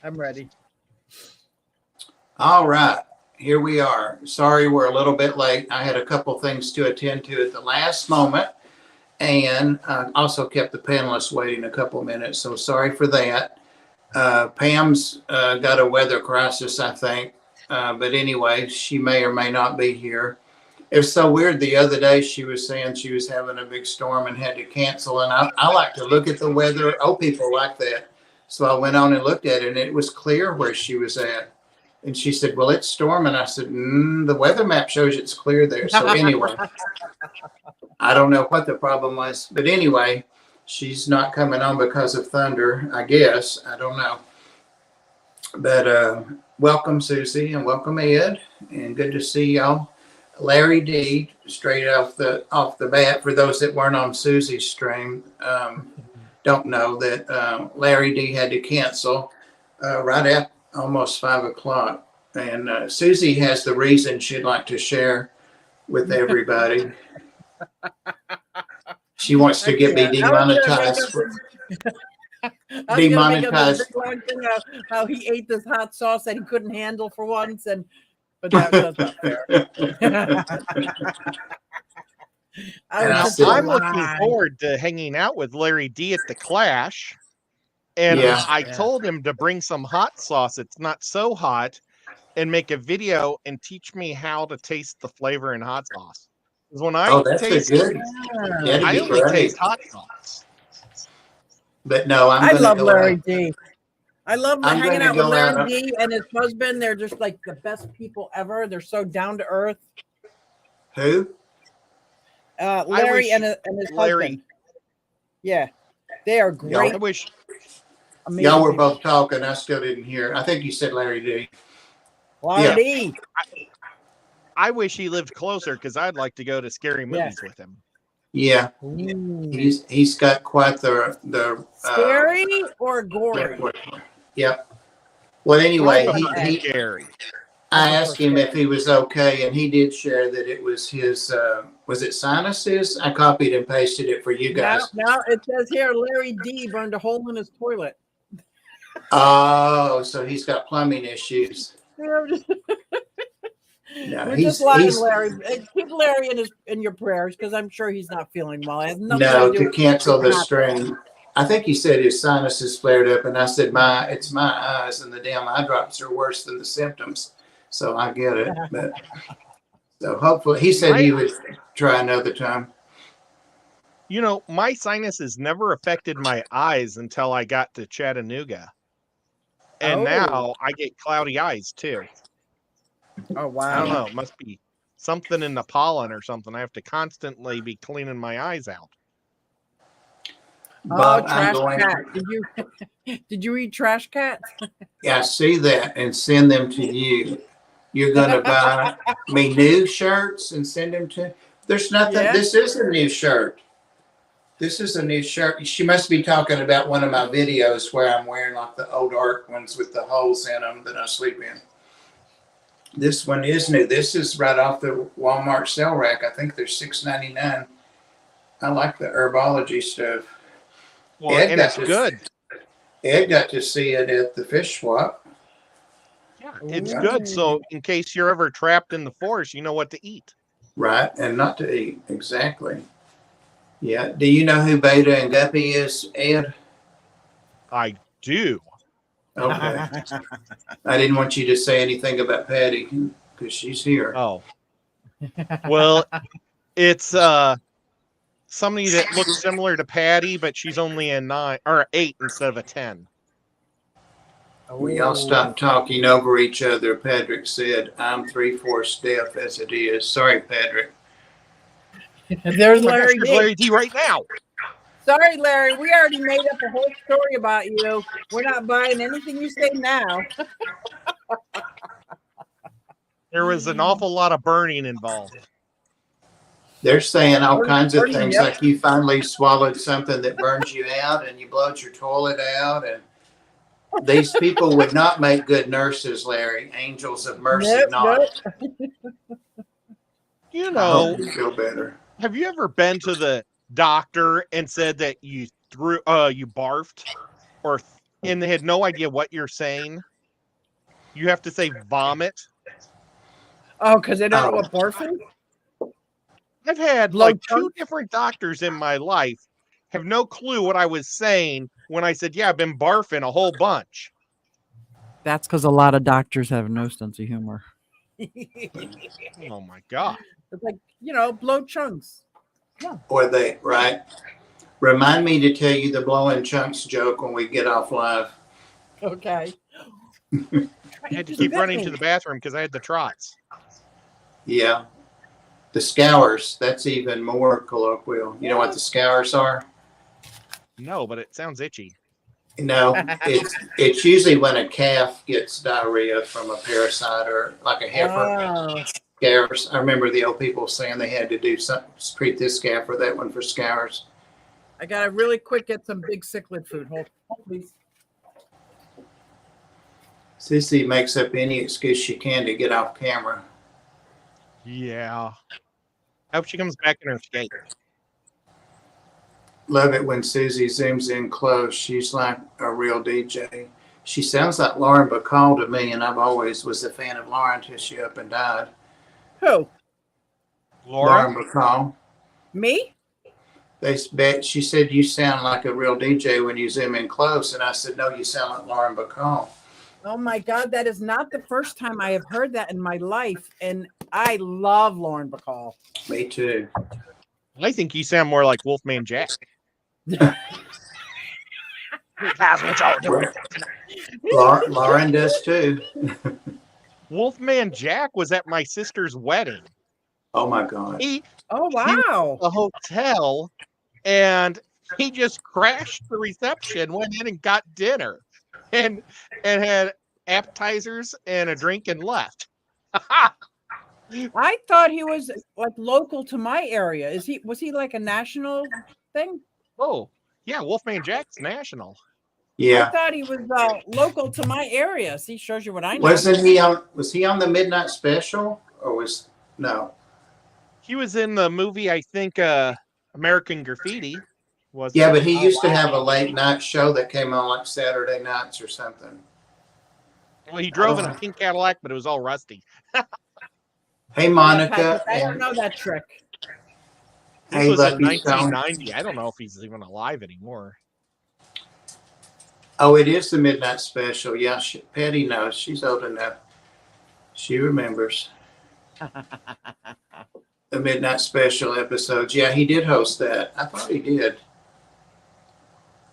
I'm ready. All right, here we are. Sorry we're a little bit late. I had a couple things to attend to at the last moment, and also kept the panelists waiting a couple minutes, so sorry for that. Pam's got a weather crisis, I think, but anyway, she may or may not be here. It was so weird. The other day she was saying she was having a big storm and had to cancel, and I like to look at the weather. Old people like that. So I went on and looked at it, and it was clear where she was at. And she said, well, it's storming. I said, the weather map shows it's clear there. So anyway, I don't know what the problem was. But anyway, she's not coming on because of thunder, I guess. I don't know. But welcome, Susie, and welcome, Ed. And good to see y'all. Larry D, straight off the bat, for those that weren't on Susie's stream, don't know that Larry D had to cancel right at almost 5 o'clock. And Susie has the reason she'd like to share with everybody. She wants to get me demonetized. Demonetized. How he ate this hot sauce that he couldn't handle for once, but that's not fair. I'm looking forward to hanging out with Larry D at the Clash. And Yeah. I told him to bring some hot sauce. It's not so hot, and make a video and teach me how to taste the flavor in hot sauce. Because when I taste it, I only taste hot sauce. But no, I love Larry D. I love hanging out with Larry D and his husband. They're just like the best people ever. They're so down to earth. Who? Larry and his husband. Yeah, they are great. I wish. Y'all were both talking. I still didn't hear. I think you said Larry D. Larry D. I wish he lived closer because I'd like to go to scary movies with him. Yeah, he's got quite the scary or gory. Yep. Well, anyway, he scary. I asked him if he was okay, and he did share that it was his. Was it sinuses? I copied and pasted it for you guys. Now it says here Larry D burned a hole in his toilet. Oh, so he's got plumbing issues. We're just lying, Larry. Keep Larry in your prayers because I'm sure he's not feeling well. I have nothing to do cancel the stream. I think he said his sinuses flared up, and I said it's my eyes, and the damn eye drops are worse than the symptoms. So I get it. But so hopefully he said he would try another time. You know, my sinuses never affected my eyes until I got to Chattanooga. And now I get cloudy eyes too. Oh, wow. I don't know. It must be something in the pollen or something. I have to constantly be cleaning my eyes out. But Trash Cat. Did you eat Trash Cat? Yeah, I see that and send them to you. You're going to buy me new shirts and send them to. There's nothing. Yeah. This is a new shirt. This is a new shirt. She must be talking about one of my videos where I'm wearing like the old art ones with the holes in them that I sleep in. This one is new. This is right off the Walmart sale rack. I think they're $6.99. I like the herbology stuff. Well, and it's good. Ed got to see it at the fish swap. Yeah, it's good. So in case you're ever trapped in the forest, you know what to eat. Right, and not to eat. Exactly. Yeah. Do you know who Beta and Guppy is, Ed? I do. Okay. I didn't want you to say anything about Patty because she's here. Oh. Well, it's somebody that looks similar to Patty, but she's only a 9 or 8 instead of a 10. We all stopped talking over each other. Patrick said, I'm 3/4 deaf as it is. Sorry, Patrick. There's Larry D. Larry D right now. Sorry, Larry. We already made up a whole story about you. We're not buying anything you say now. There was an awful lot of burning involved. They're saying all kinds of things, like you finally swallowed something that burns you out and you blowed your toilet out. And these people would not make good nurses, Larry. Angels of mercy, not. You know, you feel better. Have you ever been to the doctor and said that you barfed or and they had no idea what you're saying, you have to say vomit. Oh, because they don't know what barfing? I've had Blow like chunks? 2 different doctors in my life have no clue what I was saying when I said, yeah, I've been barfing a whole bunch. That's because a lot of doctors have no sense of humor. Oh my God. It's like, blow chunks. Yeah. Or they, right? Remind me to tell you the blowing chunks joke when we get off live. Okay. I had to keep running to the bathroom because I had the trots. Yeah. The scours, that's even more colloquial. You know what the scours are? No, but it sounds itchy. No, it's usually when a calf gets diarrhea from a parasite or like a heifer. Scours. I remember the old people saying they had to do something, treat this calf or that one for scours. I gotta really quick get some big cichlid food. Hold please. Sissy makes up any excuse she can to get off camera. Yeah. I hope she comes back in her skate. Love it when Susie zooms in close. She's like a real DJ. She sounds like Lauren Bacall to me, and I've always was a fan of Lauren until she up and died. Who? Lauren Bacall. Me? She said you sound like a real DJ when you zoom in close, and I said, no, you sound like Lauren Bacall. Oh my God, that is not the first time I have heard that in my life, and I love Lauren Bacall. Me too. I think you sound more like Wolfman Jack. Lauren does too. Wolfman Jack was at my sister's wedding. Oh my God. Oh wow. A hotel, and he just crashed the reception, went in and got dinner, and had appetizers and a drink and left. I thought he was like local to my area. Was he like a national thing? Oh, yeah, Wolfman Jack's national. Yeah. I thought he was local to my area. See, shows you what I know. Was he on the Midnight Special or no? He was in the movie, I think, American Graffiti. Yeah, but he used to have a late night show that came on like Saturday nights or something. Well, he drove in a pink Cadillac, but it was all rusty. Hey, Monica. I don't know that trick. This was in 1990. I don't know if he's even alive anymore. Oh, it is the Midnight Special. Yeah, Patty knows. She's old enough. She remembers. The Midnight Special episodes. Yeah, he did host that. I thought he did.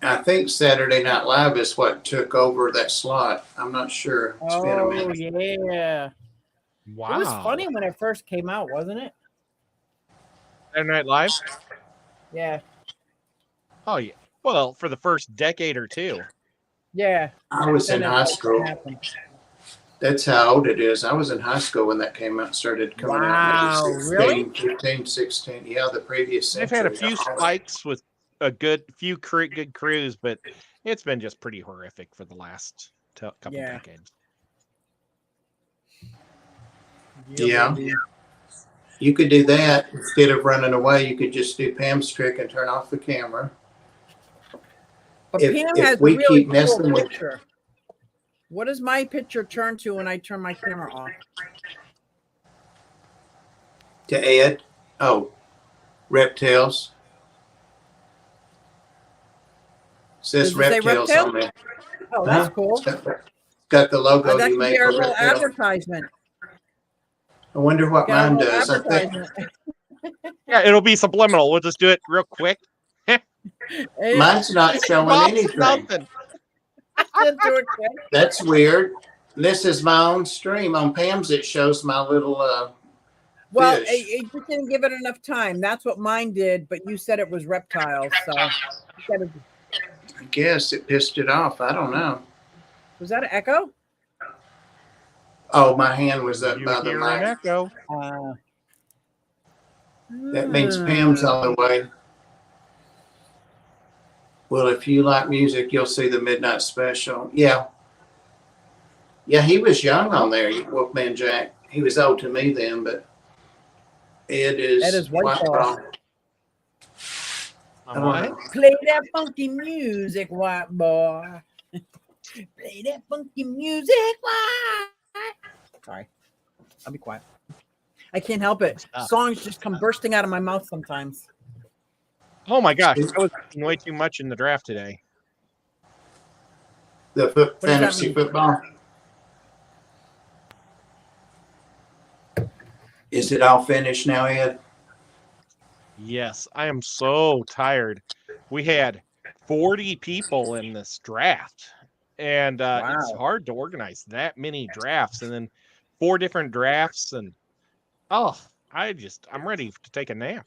I think Saturday Night Live is what took over that slot. I'm not sure. It's been a minute. Yeah. Wow. It was funny when it first came out, wasn't it? Saturday Night Live? Yeah. Oh, yeah. Well, for the first decade or two. Yeah. I was in high school. That's how old it is. I was in high school when that came out, started coming out. Wow, 16, really? 15, 16. Yeah, the previous century. They've had a few spikes with a good crews, but it's been just pretty horrific for the last couple decades. Yeah. You could do that instead of running away. You could just do Pam's trick and turn off the camera. But Pam has a really cool picture. What does my picture turn to when I turn my camera off? To add, reptiles. Says reptiles on there. Oh, that's cool. Got the logo that you made for a little advertisement. I wonder what mine does. I think. Yeah, it'll be subliminal. We'll just do it real quick. Mine's not showing anything. Nothing. That's weird. This is my own stream. On Pam's, it shows my little well, fish. it just didn't give it enough time. That's what mine did, but you said it was reptiles, so I guess it pissed it off. I don't know. Was that an echo? Oh, my hand was up by the An mic. echo. That means Pam's on the way. Well, if you like music, you'll see the Midnight Special. Yeah. Yeah, he was young on there, Wolfman Jack. He was old to me then, but Ed is white ball. What? Play that funky music, white boy. Play that funky music. What? Sorry. I'll be quiet. I can't help it. Songs just come bursting out of my mouth sometimes. Oh my gosh, I was eating way too much in the draft today. The fantasy football. Is it all finished now, Ed? Yes, I am so tired. We had 40 people in this draft, and it's hard to organize that many drafts, and then 4 different drafts, and I'm ready to take a nap.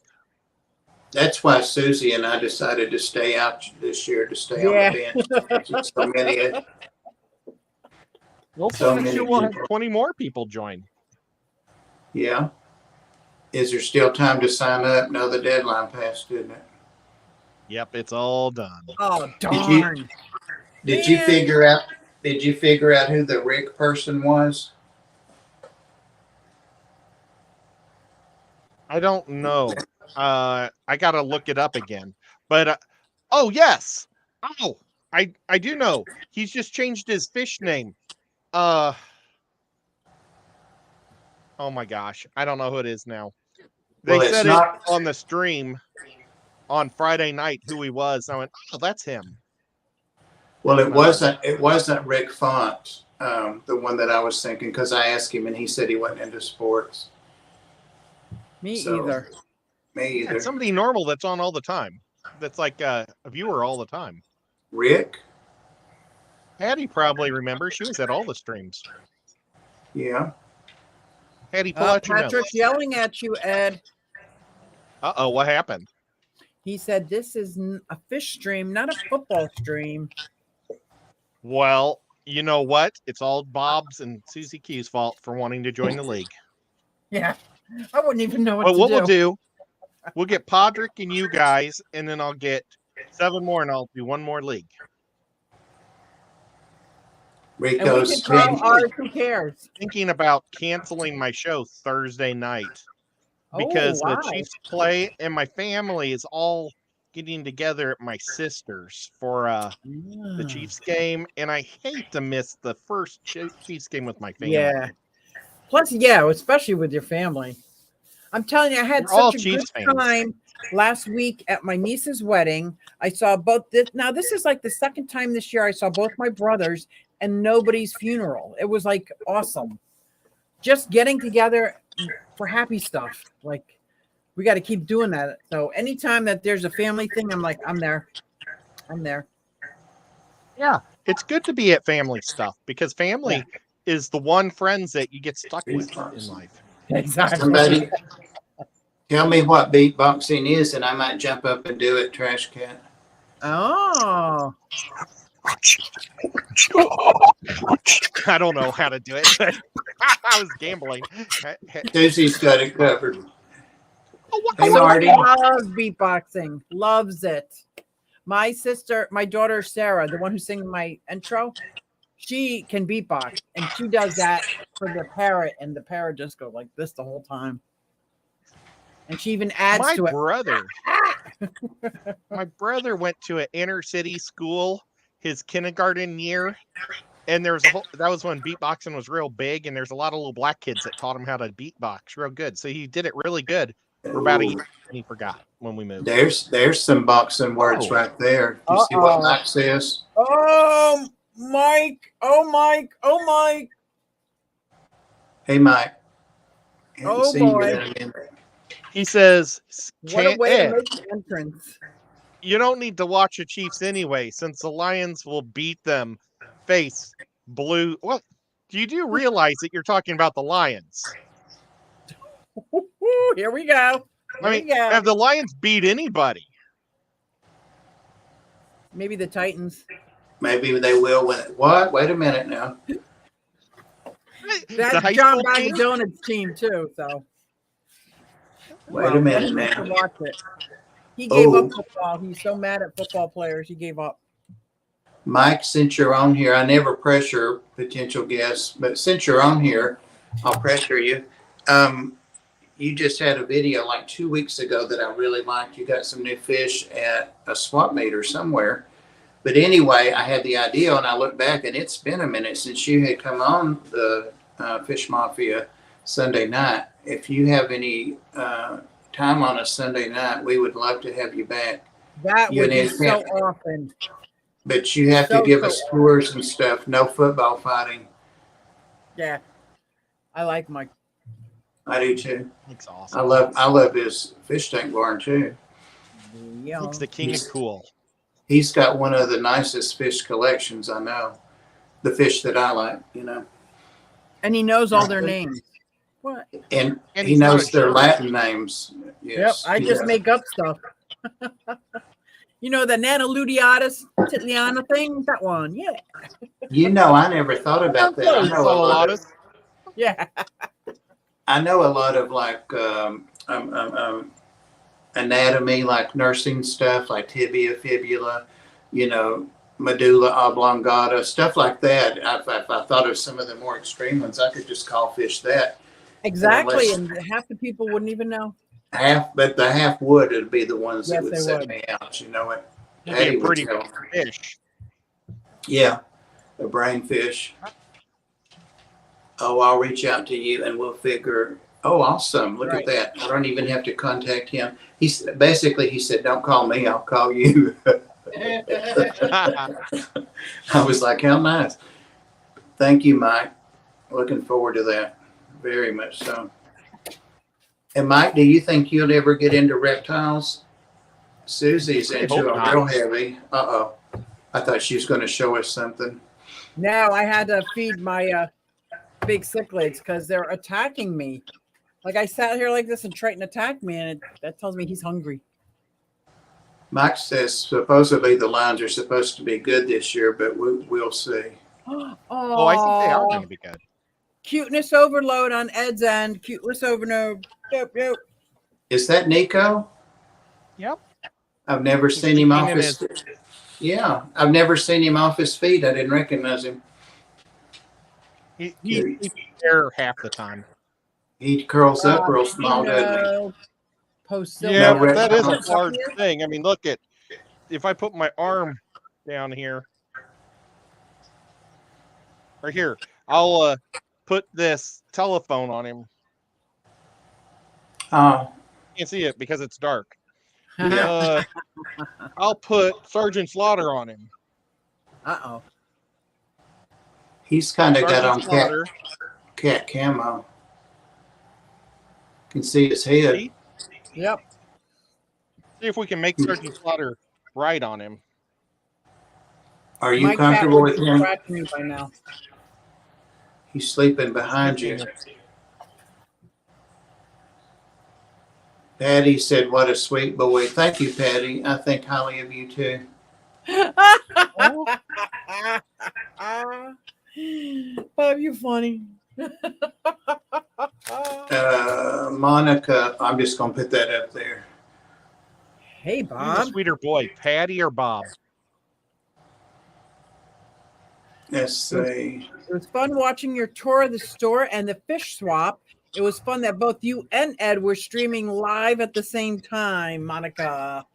That's why Susie and I decided to stay out this year, to stay on the bench. So many. Well, so many we'll have 20 more people join. Yeah. Is there still time to sign up? No, the deadline passed, didn't it? Yep, it's all done. Oh darn! Did you figure out? Did you figure out who the Rick person was? I don't know. I gotta look it up again. But oh yes. Oh, I do know. He's just changed his fish name. Oh my gosh, I don't know who it is now. They said it on the stream on Friday night who he was. I went, oh, that's him. Well, it wasn't Rick Font, the one that I was thinking, because I asked him and he said he wasn't into sports. Me either. Me either. Yeah, somebody normal that's on all the time. That's like a viewer all the time. Rick? Patty probably remembers. She was at all the streams. Yeah. Patty, pull out your Patrick's yelling at you, Ed. Uh-oh, what happened? He said this is a fish stream, not a football stream. Well, you know what? It's all Bob's and Susie Q's fault for wanting to join the league. Yeah. I wouldn't even know what we'll do, we'll get Podrick and you guys, and then I'll get 7 more, and I'll do 1 more league. Rico's who cares? Thinking about canceling my show Thursday night because the Chiefs play, and my family is all getting together at my sister's for the Chiefs game, and I hate to miss the first Chiefs game with my family. Yeah. Plus, especially with your family. I'm telling you, I had such a good time last week at my niece's wedding. I saw both this. Now, this is like the second time this year I saw both my brothers and nobody's funeral. It was like awesome. Just getting together for happy stuff. Like, we got to keep doing that. So anytime that there's a family thing, I'm like, I'm there. I'm there. Yeah. It's good to be at family stuff because family is the one friends that you get stuck with in life. Exactly. Somebody tell me what beatboxing is, and I might jump up and do it, Trash Cat. Oh. I don't know how to do it. I was gambling. Susie's got it covered. Hey, Marty. Loves beatboxing. Loves it. My sister, my daughter, Sarah, the one who sings my intro, she can beatbox, and she does that for the parrot, and the parrot just goes like this the whole time. And she even adds to it. My brother went to an inner city school his kindergarten year, and that was when beatboxing was real big, and there's a lot of little black kids that taught him how to beatbox real good. So he did it really good for about a year, and he forgot when we moved. There's some boxing words right there. Do you see what Mike says? Oh, Mike. Oh, Mike. Oh, Mike. Hey, Mike. Oh, boy. He says, what a way to make an entrance. You don't need to watch the Chiefs anyway, since the Lions will beat them face blue. What? Do you realize that you're talking about the Lions? Here we go. Have the Lions beat anybody? Maybe the Titans. Maybe they will win. What? Wait a minute now. That's John Bagadona's team too. So wait a minute, man. Watch it. He gave up football. He's so mad at football players. He gave up. Mike, since you're on here, I never pressure potential guests, but since you're on here, I'll pressure you. You just had a video like 2 weeks ago that I really liked. You got some new fish at a swap meet or somewhere. But anyway, I had the idea, and I looked back, and it's been a minute since you had come on the Fish Mafia Sunday night. If you have any time on a Sunday night, we would love to have you back. That would be so often. But you have to give us tours and stuff. No football fighting. Yeah, I like Mike. I do too. Looks awesome. I love his fish tank barn too. Yeah. Looks the king of cool. He's got one of the nicest fish collections I know. The fish that I like, you know. And he knows all their names. What? And he knows their Latin names. Yes. Yep, I just make up stuff. You know the Nanaludiatus Titliana thing? That one, yeah. You know, I never thought about that. I know a lot of, yeah. I know a lot of like anatomy, like nursing stuff, like tibia, fibula, you know, medulla oblongata, stuff like that. If I thought of some of the more extreme ones, I could just call fish that. Exactly, and half the people wouldn't even know. But the half would be the ones that Yes, would they set would. me out. You know what? That'd be a pretty fish. Yeah, a brain fish. Oh, I'll reach out to you and we'll figure. Oh, awesome! Look at that. I don't even have to contact him. He said, "Don't call me. I'll call you." I was like, "How nice." Thank you, Mike. Looking forward to that. Very much so. And Mike, do you think you'll ever get into reptiles? Susie's into them real heavy. Uh-oh. I thought she was going to show us something. No, I had to feed my big cichlids because they're attacking me. Like I sat here like this and Triton attacked me, and that tells me he's hungry. Mike says supposedly the lines are supposed to be good this year, but we'll see. Oh, I think they are going to be good. Cuteness overload on Ed's end. Cuteness overload. Yep. Is that Nico? Yep. I've never seen him off his. Yeah, I've never seen him off his feet. I didn't recognize him. He's there half the time. He curls up real small, doesn't he? Yeah, but that is a large thing. I mean, look at if I put my arm down here, right here, I'll put this telephone on him. Oh, can't see it because it's dark. Yeah. I'll put Sergeant Slaughter on him. Uh-oh. He's kind of got on cat camo. Can see his head. See? Yep. See if we can make Sergeant Slaughter right on him. Are you comfortable with him? Me by now. He's sleeping behind you. Patty said, "What a sweet boy." Thank you, Patty. I think highly of you too. Bob, you funny. Monica, I'm just gonna put that up there. Hey, Bob. Who's a sweeter boy, Patty or Bob? Let's see. It was fun watching your tour of the store and the fish swap. It was fun that both you and Ed were streaming live at the same time, Monica.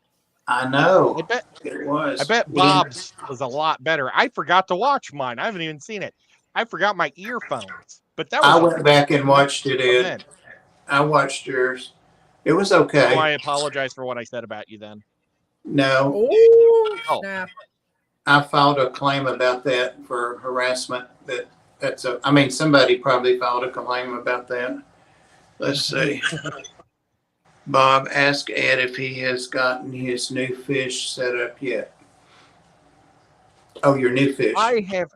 I know. I bet it was. I bet Bob's was a lot better. I forgot to watch mine. I haven't even seen it. I forgot my earphones. But that was I went back and watched it, Ed. I watched yours. It was okay. Oh, I apologize for what I said about you then. No. Ooh, snap. I filed a claim about that for harassment. Somebody probably filed a claim about that. Let's see. Bob, ask Ed if he has gotten his new fish set up yet. Oh, your new fish. I have,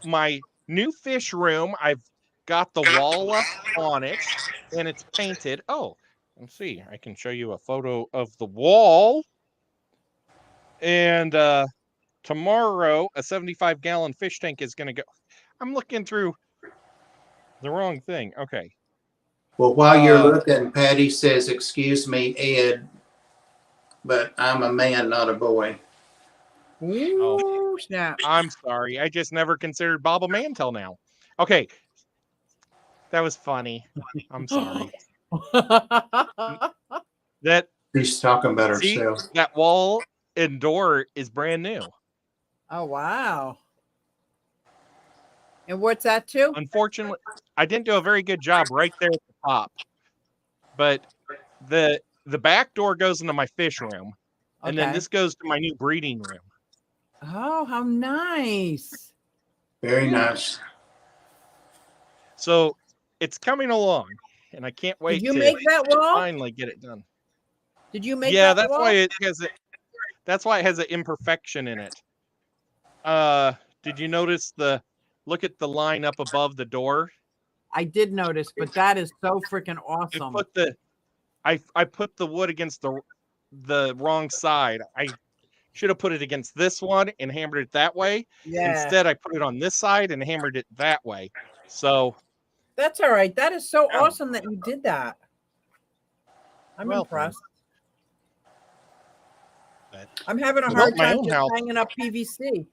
my new fish room. I've got the wall up on it and it's painted. Oh, let's see. I can show you a photo of the wall. And tomorrow, a 75-gallon fish tank is going to go. I'm looking through the wrong thing. Okay. Well, while you're looking, Patty says, "Excuse me, Ed, but I'm a man, not a boy." Ooh, snap. I'm sorry. I just never considered Bob a man till now. Okay. That was funny. I'm sorry. She's talking about herself. That wall and door is brand new. Oh, wow. And what's that too? Unfortunately, I didn't do a very good job right there at the top. But the back door goes into my fish room. And then this goes to my new breeding room. Oh, how nice. Very nice. So it's coming along, and I can't wait to make that wall? Finally get it done. Did you make that that's wall? That's why it has an imperfection in it. Did you notice look at the line up above the door? I did notice, but that is so freaking awesome. I put the wood against the wrong side. I should have put it against this one and hammered it that way. Yeah. Instead, I put it on this side and hammered it that way. So that's all right. That is so awesome that you did that. I'm impressed. I'm having a hard time just hanging up PVC.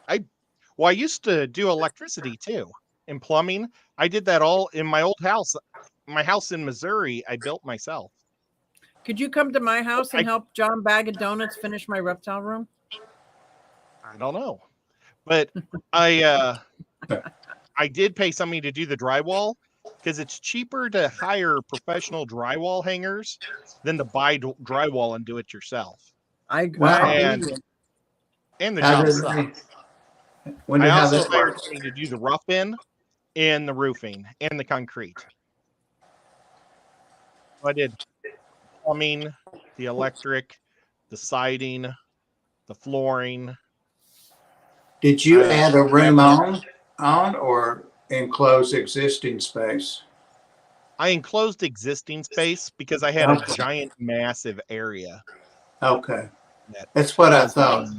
I used to do electricity too and plumbing. I did that all in my old house. My house in Missouri, I built myself. Could you come to my house and help John Bag of Donuts finish my reptile room? I don't know, but I did pay somebody to do the drywall because it's cheaper to hire professional drywall hangers than to buy drywall and do it yourself. Wow. And the job sucks. I also hired somebody to do the rough-in and the roofing and the concrete. So I did plumbing, the electric, the siding, the flooring. Did you add a room on or enclose existing space? I enclosed existing space because I had a giant, massive area. Okay. That's what I thought.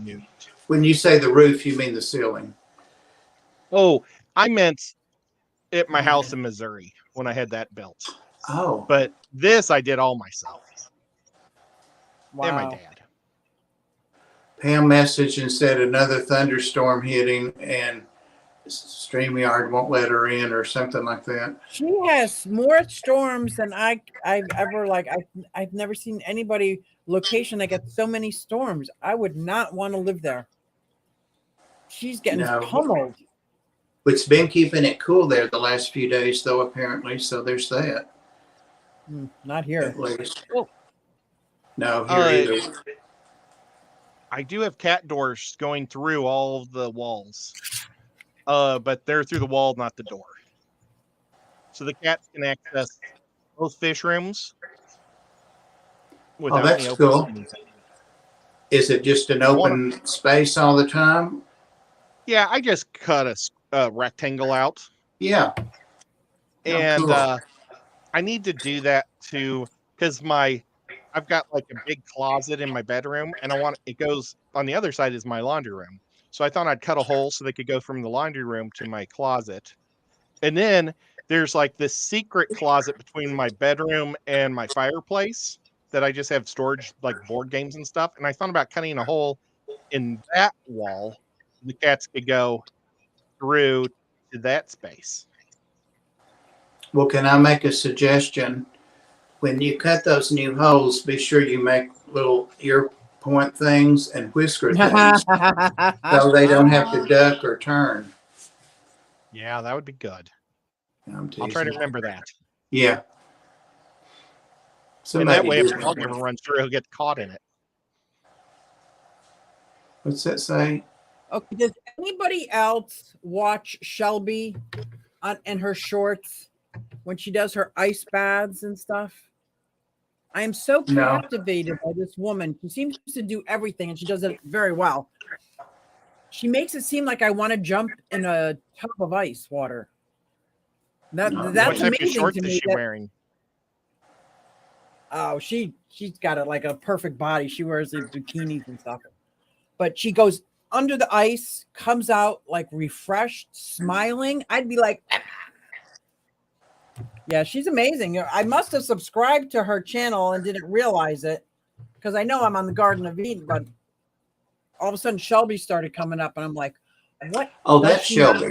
When you say the roof, you mean the ceiling? Oh, I meant at my house in Missouri when I had that built. Oh. But this I did all myself. Wow. And my dad. Pam messaged and said another thunderstorm hitting and StreamYard won't let her in or something like that. She has more storms than I've ever I've never seen anybody location that gets so many storms. I would not want to live there. She's getting pummeled. It's been keeping it cool there the last few days though, apparently. So there's that. Not here. At least. No, here either. I do have cat doors going through all of the walls. But they're through the wall, not the door. So the cats can access both fish rooms. Oh, that's cool. Is it just an open space all the time? Yeah, I just cut a rectangle out. Yeah. And cool. I need to do that too, because I've got like a big closet in my bedroom, and it goes on the other side is my laundry room. So I thought I'd cut a hole so they could go from the laundry room to my closet. And then there's like this secret closet between my bedroom and my fireplace that I just have storage like board games and stuff. And I thought about cutting a hole in that wall. The cats could go through to that space. Well, can I make a suggestion? When you cut those new holes, be sure you make little ear point things and whisker things so they don't have to duck or turn. Yeah, that would be good. I'll try to remember that. Yeah. And that way, if the dog ever runs through, he'll get caught in it. What's that say? Okay. Does anybody else watch Shelby in her shorts when she does her ice baths and stuff? I am so captivated by this woman. She seems to do everything, and she does it very well. She makes it seem like I want to jump in a tub of ice water. That's amazing to me. What shorts is she wearing? Oh, she's got like a perfect body. She wears the bikinis and stuff. But she goes under the ice, comes out like refreshed, smiling. I'd be like, yeah, she's amazing. I must have subscribed to her channel and didn't realize it because I know I'm on the Garden of Eden, but all of a sudden Shelby started coming up and I'm like, what? Oh, that's Shelby.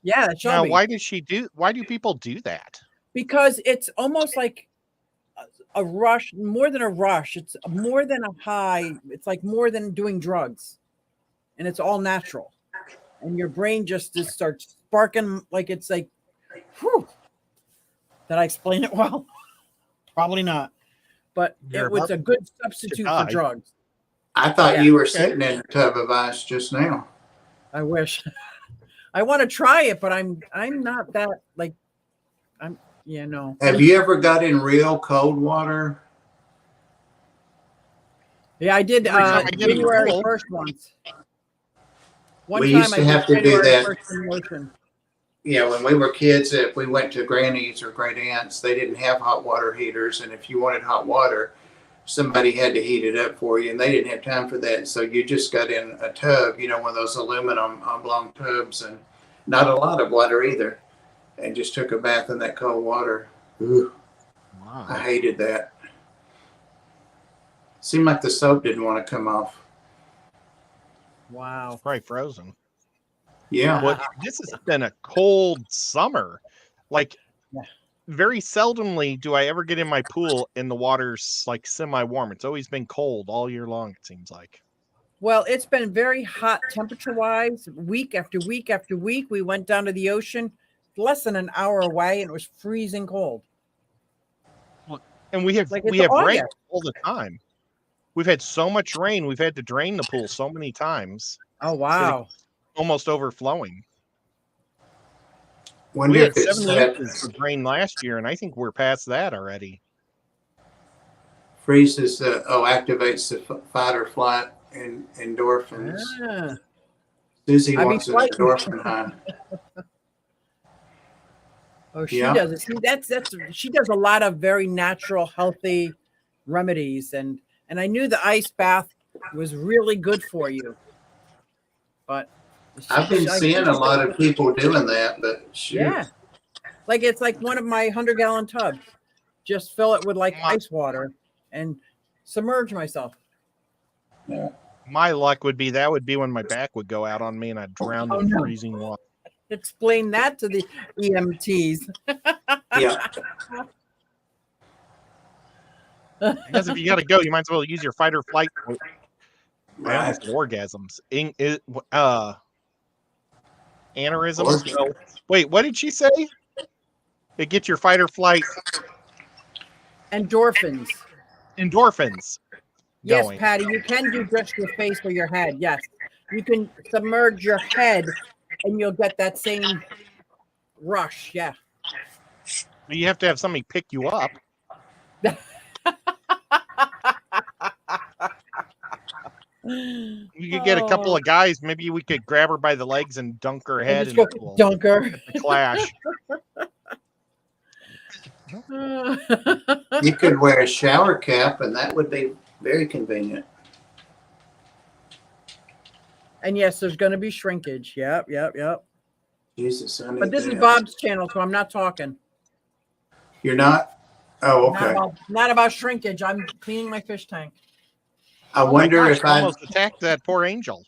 Yeah, that's Shelby. Now, why do people do that? Because it's almost like a rush, more than a rush. It's more than a high. It's like more than doing drugs. and it's all natural. And your brain just starts sparking like it's like, whew. Did I explain it well? Probably not. But it was a good substitute for drugs. I thought you were sitting in a tub of ice just now. I wish. I want to try it, but I'm not that like no. Have you ever got in real cold water? Yeah, I did January 1st once. We used to have to do that. Yeah, when we were kids, if we went to grannies or great aunts, they didn't have hot water heaters. And if you wanted hot water, somebody had to heat it up for you. And they didn't have time for that. So you just got in a tub, one of those aluminum oblong tubs, and not a lot of water either. And just took a bath in that cold water. Ooh, wow. I hated that. Seemed like the soap didn't want to come off. Wow. It's probably frozen. Yeah. Well, this has been a cold summer. Like, very seldomly do I ever get in my pool and the water's like semi-warm. It's always been cold all year long, it seems like. Well, it's been very hot temperature-wise, week after week after week. We went down to the ocean less than an hour away, and it was freezing cold. And we have rain all the time. We've had so much rain, we've had to drain the pool so many times. Oh, wow. Almost overflowing. We had 7 inches of rain last year, and I think we're past that already. Freezes activates the fight or flight and endorphins. Yeah. Susie wants an endorphin high. Oh, she does it. See, that's she does a lot of very natural, healthy remedies, and I knew the ice bath was really good for you. But I've been seeing a lot of people doing that, but shoot. Yeah, like it's like one of my 100-gallon tubs. Just fill it with like ice water and submerge myself. Yeah. My luck would be when my back would go out on me and I'd drown in freezing water. Explain that to the EMTs. Yeah. Because if you got to go, you might as well use your fight or flight. I almost had orgasms. Aneurysms. No. Wait, what did she say? To get your fight or flight. Endorphins. Yes, going. Patty, you can do just your face or your head. Yes, you can submerge your head, and you'll get that same rush. Yeah. You have to have somebody pick you up. You could get a couple of guys. Maybe we could grab her by the legs and dunk her head in the pool. Dunk her. Clash. You could wear a shower cap, and that would be very convenient. And yes, there's going to be shrinkage. Yep. Jesus, but this is Bob's channel, so I'm not talking. You're not? Oh, okay. Not about shrinkage. I'm cleaning my fish tank. I wonder if I almost attacked that poor angel.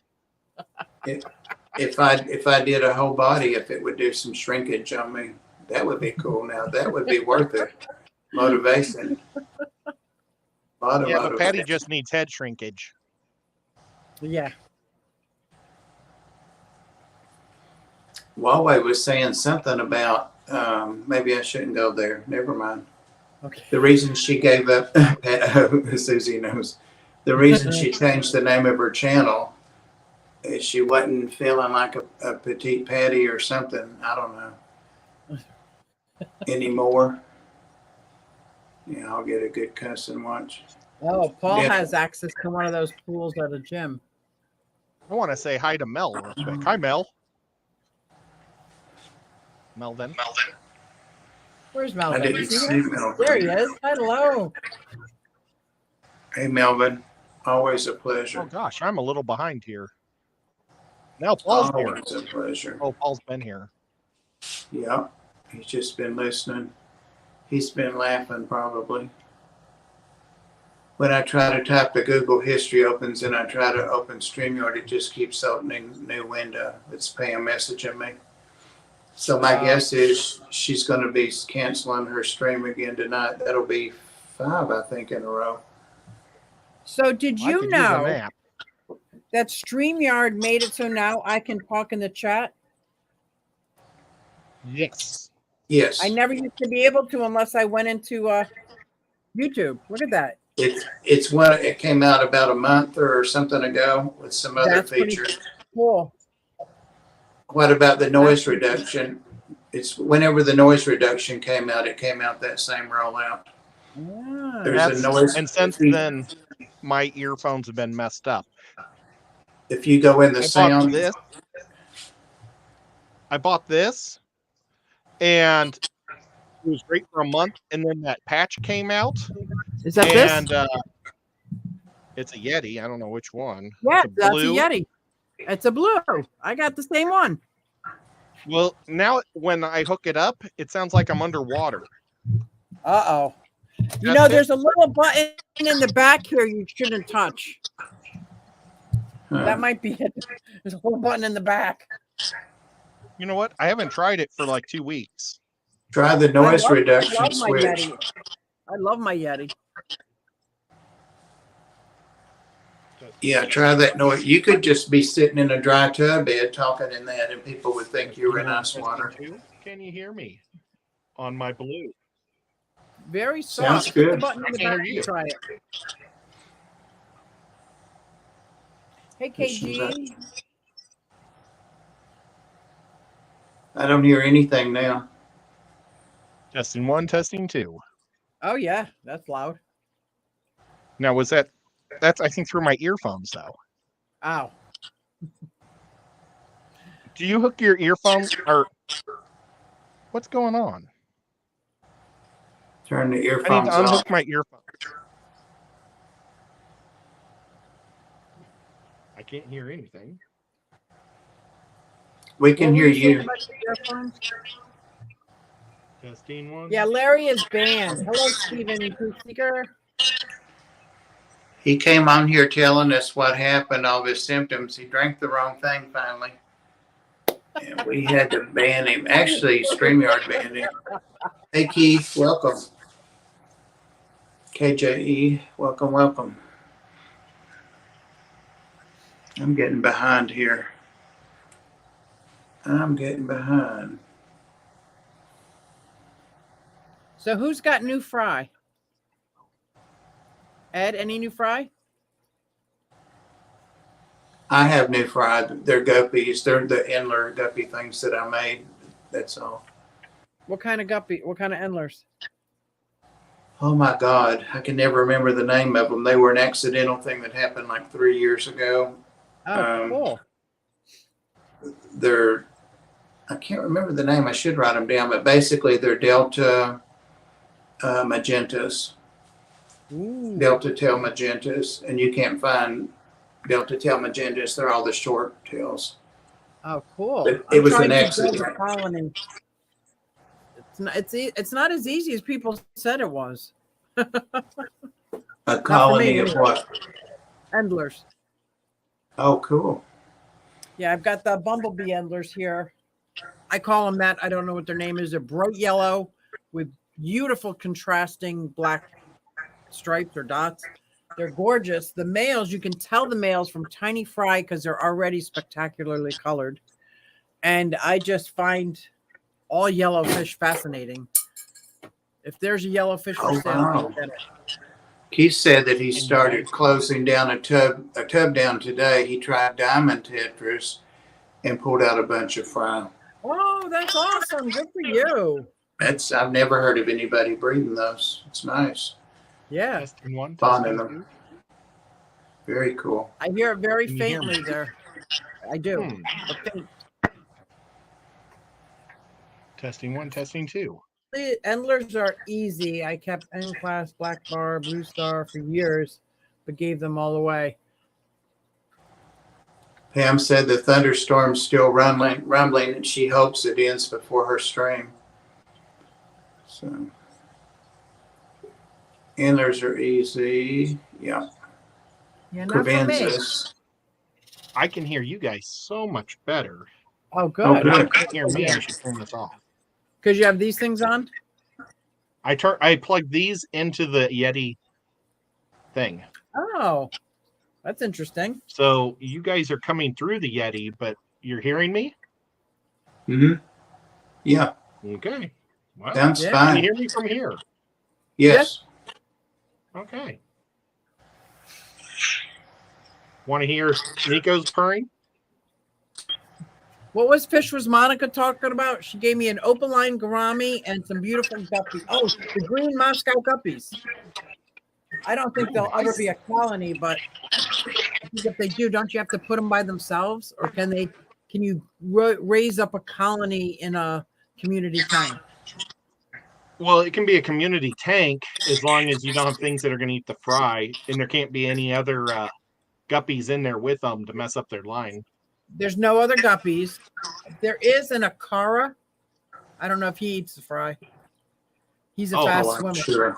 If I did a whole body, if it would do some shrinkage on me, that would be cool. Now that would be worth it. Motivation. But Patty just needs head shrinkage. Yeah. Huawei was saying something about maybe I shouldn't go there. Never mind. Okay. The reason she gave up, Susie knows. The reason she changed the name of her channel is she wasn't feeling like a petite Patty or something. I don't know. Anymore. Yeah, I'll get a good cuss and watch. Oh, Paul has access to one of those pools at a gym. I want to say hi to Mel real quick. Hi, Mel. Melvin. Where's Melvin? I didn't see Melvin. There he is. Hello. Hey, Melvin. Always a pleasure. Oh, gosh. I'm a little behind here. Now Paul's here. Always a pleasure. Oh, Paul's been here. Yeah. He's just been listening. He's been laughing probably. When I try to type the Google history opens and I try to open StreamYard, it just keeps opening new window. It's Pam messaging me. So my guess is she's going to be canceling her stream again tonight. That'll be 5, I think, in a row. So did you know? that StreamYard made it so now I can talk in the chat? Yes. Yes. I never used to be able to unless I went into YouTube. Look at that. It's one. It came out about a month or something ago with some other features. Cool. What about the noise reduction? It's whenever the noise reduction came out, it came out that same rollout. There's a noise. And since then, my earphones have been messed up. If you go in the sound, I bought this, and it was great for a month, and then that patch came out. Is that this? And it's a Yeti. I don't know which one. Yeah, that's a Yeti. It's a blue. I got the same one. Well, now when I hook it up, it sounds like I'm underwater. Uh-oh. You know, there's a little button in the back here you shouldn't touch. That might be it. There's a little button in the back. You know what? I haven't tried it for like 2 weeks. Try the noise reduction switch. I love my Yeti. Yeah, try that noise. You could just be sitting in a dry tub bed talking in that, and people would think you were in ice water. Can you hear me on my blue? Very soft. Sounds good. Button in the back and try it. Hey, KG. I don't hear anything now. Testing 1, testing 2. Oh yeah, that's loud. Now was that's I think through my earphones though. Ow. Do you hook your earphones or what's going on? Turn the I earphones need to unhook off. my earphones. I can't hear anything. We can hear you. Testing 1. Yeah, Larry is banned. Hello, Stephen Seeker. He came on here telling us what happened, all of his symptoms. He drank the wrong thing finally. And we had to ban him. Actually, StreamYard banned him. Hey, Keith, welcome. KJE, welcome, welcome. I'm getting behind here. I'm getting behind. So who's got new fry? Ed, any new fry? I have new fry. They're guppies. They're the Endler guppy things that I made. That's all. What kind of guppy? What kind of endlers? Oh my God. I can never remember the name of them. They were an accidental thing that happened like 3 years ago. Oh, cool. They're, I can't remember the name. I should write them down, but basically they're Delta magentas. Ooh. Delta tail magentas, and you can't find Delta tail magentas. They're all the short tails. Oh, cool. But it was an accident. It's not as easy as people said it was. A colony of what? Endlers. Oh, cool. Yeah, I've got the bumblebee endlers here. I call them that. I don't know what their name is. They're bright yellow with beautiful contrasting black stripes or dots. They're gorgeous. The males, you can tell the males from tiny fry because they're already spectacularly colored. And I just find all yellow fish fascinating. If there's a yellow fish for sale, wow. Keith said that he started closing down a tub down today. He tried diamond tetras and pulled out a bunch of fry. Oh, that's awesome. Good for you. I've never heard of anybody breeding those. It's nice. Yeah. Testing 1, Bonding testing them. Very cool. I hear it very faintly there. I do. Testing 1, testing 2. The endlers are easy. I kept N-class, black bar, blue star for years, but gave them all away. Pam said the thunderstorm's still rumbling, and she hopes it ends before her stream. So, endlers are easy. Yeah. Yeah, not for me. I can hear you guys so much better. Oh, good. Oh, good. I can't hear me. I should turn this off. Because you have these things on? I plug these into the Yeti thing. Oh. That's interesting. So you guys are coming through the Yeti, but you're hearing me? Mm-hmm. Yeah. Okay. Well, Sounds Yeah. can fine. you hear me from here? Yes. Okay. Want to hear Nico's purring? What fish was Monica talking about? She gave me an opaline gourami and some beautiful guppies. Oh, the green Moscow guppies. I don't think they'll ever be a colony, but I think if they do, don't you have to put them by themselves, or can you raise up a colony in a community tank? Well, it can be a community tank as long as you don't have things that are going to eat the fry, and there can't be any other guppies in there with them to mess up their line. There's no other guppies. There is an Aqua. I don't know if he eats the fry. He's a fast swimmer. Sure.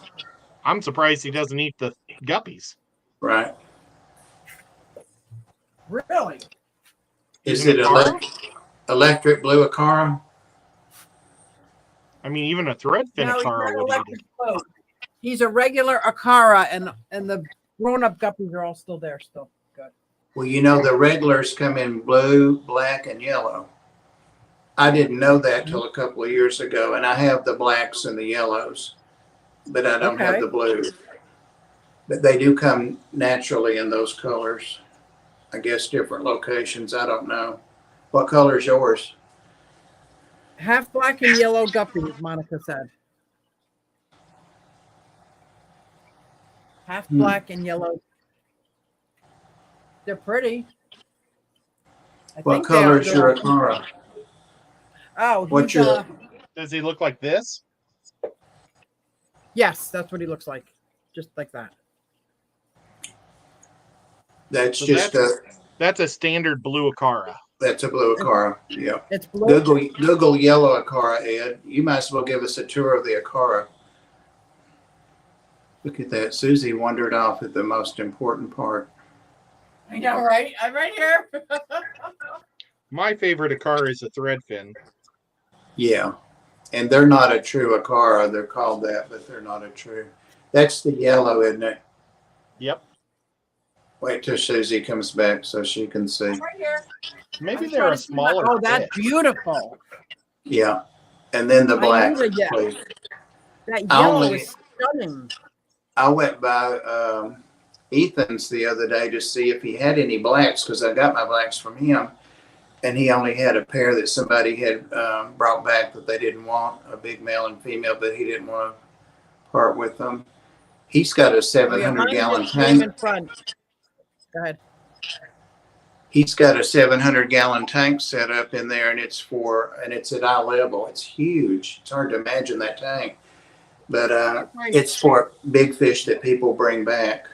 I'm surprised he doesn't eat the guppies. Right. Really? Is it electric blue Aquarium? I mean, even a threadfin Aquarium would eat it. He's a regular Aqua, and the grown-up guppies are all still there. Still good. Well, you know, the regulars come in blue, black, and yellow. I didn't know that till a couple of years ago, and I have the blacks and the yellows, but I don't have the blue. But they do come naturally in those colors. I guess different locations. I don't know. What color is yours? Half black and yellow guppies, Monica said. Half black and yellow. They're pretty. What color is your Aqua? Oh, what's your? Does he look like this? Yes, that's what he looks like. Just like that. That's So just that's a standard blue Aqua. That's a blue Aqua. Yeah. It's blue. Google yellow Aqua, Ed. You might as well give us a tour of the Aqua. Look at that. Susie wandered off at the most important part. I know, right? I'm right here. My favorite Aqua is a threadfin. Yeah. And they're not a true Aqua. They're called that, but they're not a true. That's the yellow, isn't it? Yep. Wait till Susie comes back so she can see. Right here. Maybe they're a smaller. Oh, that's beautiful. Yeah. And then the black. That yellow is stunning. I went by Ethan's the other day to see if he had any blacks because I got my blacks from him. And he only had a pair that somebody had brought back that they didn't want, a big male and female, but he didn't want to part with them. He's got a 700-gallon tank. Go ahead. He's got a 700-gallon tank set up in there, and it's at eye level. It's huge. It's hard to imagine that tank, but it's for big fish that people bring back.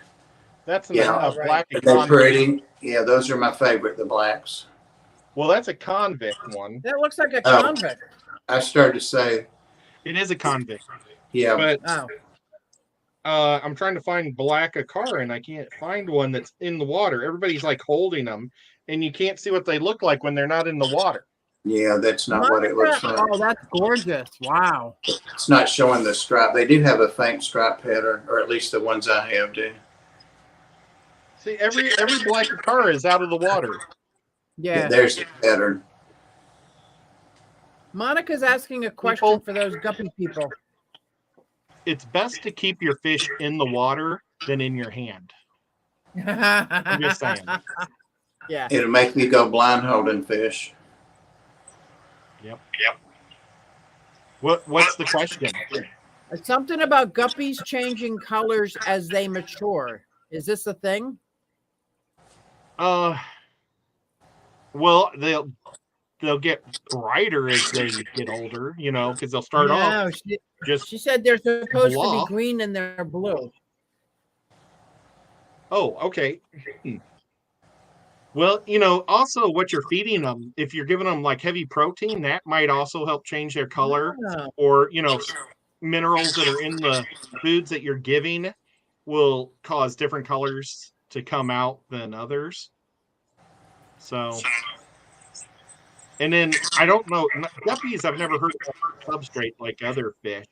That's a black. They're pretty. Yeah, those are my favorite, the blacks. Well, that's a convict one. That looks like a convict. I started to say. It is a convict. Yeah. But I'm trying to find black Aqua, and I can't find one that's in the water. Everybody's like holding them, and you can't see what they look like when they're not in the water. Yeah, that's not what it looks like. Oh, that's gorgeous. Wow. It's not showing the stripe. They do have a faint stripe pattern, or at least the ones I have do. See, every black Aqua is out of the water. Yeah. There's the pattern. Monica's asking a question for those guppy people. It's best to keep your fish in the water than in your hand. I'm just saying. Yeah. It'll make me go blind holding fish. Yep. What's the question? It's something about guppies changing colors as they mature. Is this a thing? Well, they'll get brighter as they get older, because they'll start off. She said they're supposed to be green and they're blue. Oh, okay. Well, also what you're feeding them, if you're giving them like heavy protein, that might also help change their color. Or, minerals that are in the foods that you're giving will cause different colors to come out than others. So, and then I don't know, guppies, I've never heard of substrate like other fish,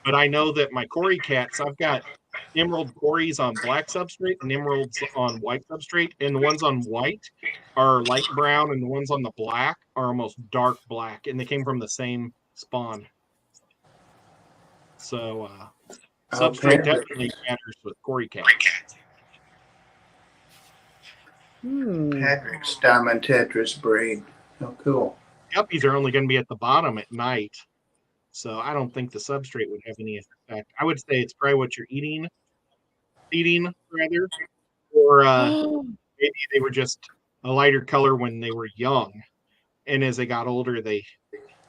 but I know that my Cory cats, I've got emerald cories on black substrate and emeralds on white substrate, and the ones on white are light brown, and the ones on the black are almost dark black, and they came from the same spawn. So substrate definitely matters with cory count. Patrick's Diamond Tetris breed. Oh, cool. Guppies are only going to be at the bottom at night, so I don't think the substrate would have any effect. I would say it's probably what you're eating rather, or maybe they were just a lighter color when they were young, and as they got older, they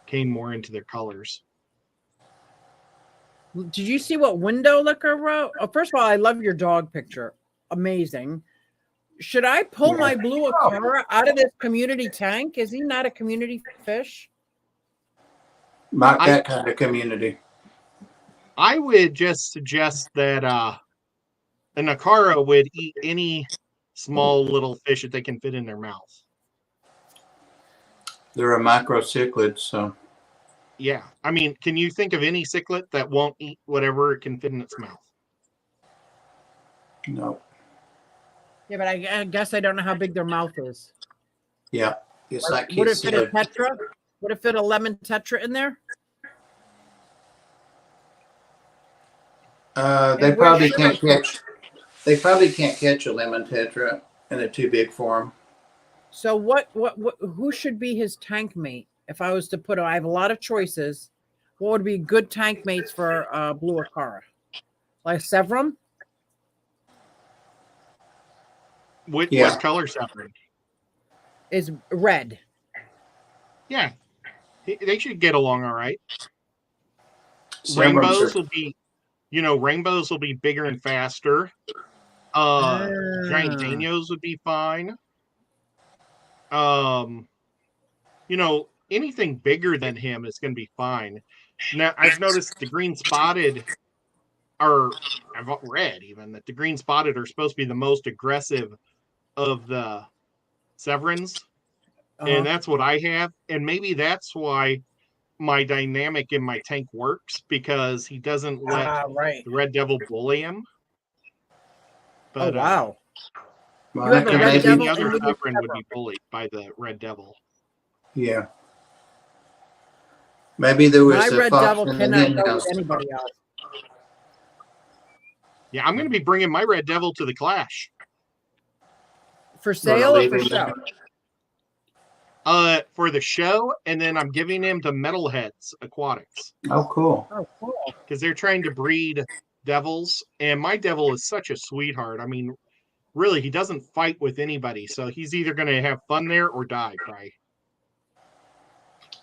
came more into their colors. Did you see what Window Liquor wrote? Oh, first of all, I love your dog picture. Amazing. Should I pull my blue Aquara out of this community tank? Is he not a community fish? Not that kind of community. I would just suggest that an Aquara would eat any small little fish that they can fit in their mouth. They're a microcichlid, so. Yeah. I mean, can you think of any cichlid that won't eat whatever it can fit in its mouth? No. Yeah, but I guess I don't know how big their mouth is. Yeah. It's like would it fit a tetra? Would it fit a lemon tetra in there? They probably can't catch. They probably can't catch a lemon tetra, and they're too big for them. So who should be his tank mate? If I was to put, I have a lot of choices. What would be good tank mates for blue Aquara? Like Sevrum? What color Sevrum? Is red. Yeah, they should get along all right. Rainbows Rainbows will be bigger and faster. Giant Danios would be fine. Anything bigger than him is going to be fine. Now, I've noticed the green spotted I've read even that the green spotted are supposed to be the most aggressive of the Severins. And that's what I have. And maybe that's why my dynamic in my tank works, because he doesn't let the Red Devil bully him. But, wow. Well, any other Severin would be bullied by the Red Devil. Yeah. Maybe there was my Red Devil cannot go with anybody else. Yeah, I'm going to be bringing my Red Devil to the Clash. For sale or for show? For the show, and then I'm giving him to Metalheads Aquatics. Oh, cool. Because they're trying to breed devils, and my devil is such a sweetheart. I mean, really, he doesn't fight with anybody, so he's either going to have fun there or die, right?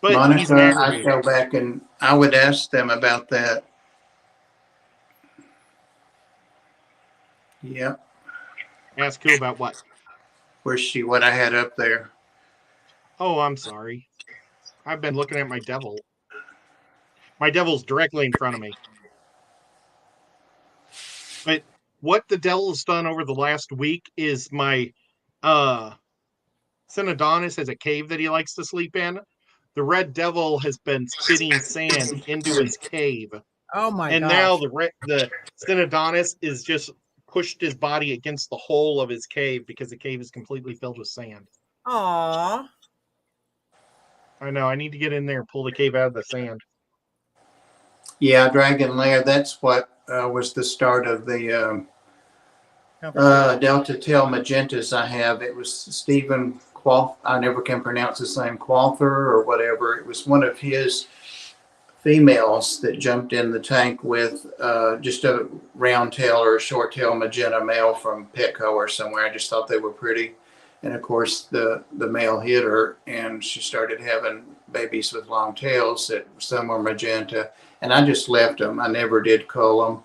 But Monica, I'd go back and I would ask them about that. Yep. Ask who about what? Where's she? What I had up there. Oh, I'm sorry. I've been looking at my devil. My devil's directly in front of me. But what the devil's done over the last week is my Synodonis has a cave that he likes to sleep in. The Red Devil has been spitting sand into his cave. Oh my god. And now the Synodonis is just pushed his body against the hole of his cave because the cave is completely filled with sand. Aww. I know. I need to get in there and pull the cave out of the sand. Yeah, Dragon Lair. That's what was the start of the Delta Tail Magentas I have. It was Stephen Qual. I never can pronounce his name, Qualther or whatever. It was one of his females that jumped in the tank with just a round tail or a short tail magenta male from Petco or somewhere. I just thought they were pretty. And of course, the male hit her, and she started having babies with long tails that some were magenta. And I just left them. I never did cull them.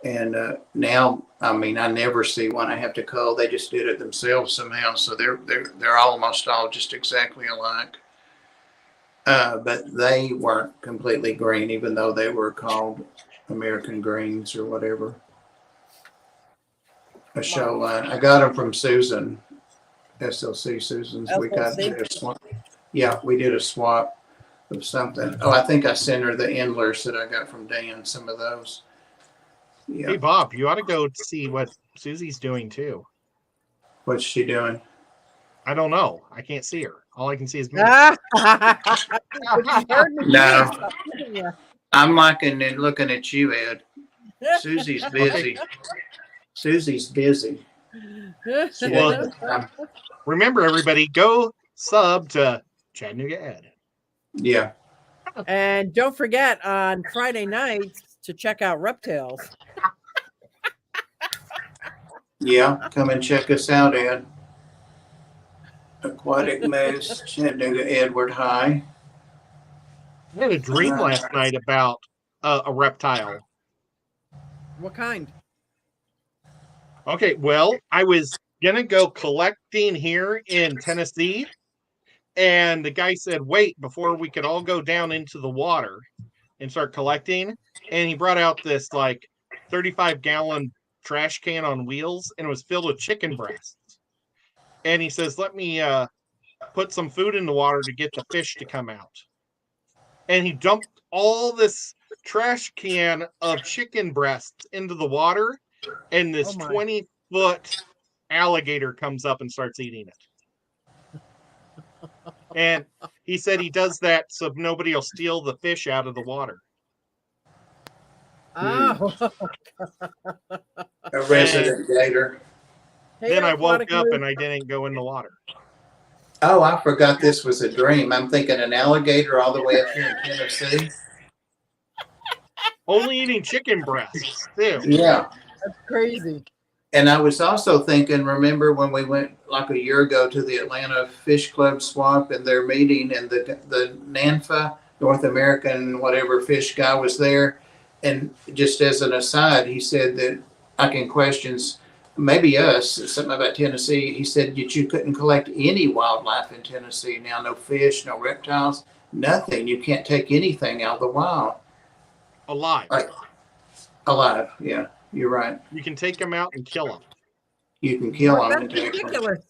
And now, I mean, I never see one I have to cull. They just did it themselves somehow. So they're almost all just exactly alike. But they weren't completely green, even though they were called American Greens or whatever. A show line. I got them from Susan. SLC Susan's. We got a swap. Yeah, we did a swap of something. Oh, I think I sent her the endlers that I got from Dan, some of those. Yeah. Hey, Bob, you ought to go see what Susie's doing too. What's she doing? I don't know. I can't see her. All I can see is me. No, I'm liking and looking at you, Ed. Susie's busy. Susie's busy. Well, remember, everybody, go sub to Chattanooga Ed. Yeah. And don't forget on Friday nights to check out Reptiles. Yeah, come and check us out, Ed. Aquatic Moose, Chattanooga Edward High. I had a dream last night about a reptile. What kind? Okay, well, I was gonna go collecting here in Tennessee, and the guy said, wait, before we could all go down into the water and start collecting. And he brought out this like 35-gallon trash can on wheels, and it was filled with chicken breasts. And he says, let me put some food in the water to get the fish to come out. And he dumped all this trash can of chicken breasts into the water, and this 20-foot alligator comes up and starts eating it. And he said he does that so nobody will steal the fish out of the water. Oh. A resident gator. Then I woke up and I didn't go in the water. Oh, I forgot this was a dream. I'm thinking an alligator all the way up here in Tennessee. Only eating chicken breasts, too. Yeah. That's crazy. And I was also thinking, remember when we went like a year ago to the Atlanta Fish Club swap and their meeting, and the NANFA, North American whatever fish guy was there. And just as an aside, he said that asking questions, maybe us, something about Tennessee. He said that you couldn't collect any wildlife in Tennessee now, no fish, no reptiles, nothing. You can't take anything out of the wild. Alive. Alive, yeah. You're right. You can take them out and kill them. You can kill them. That's ridiculous.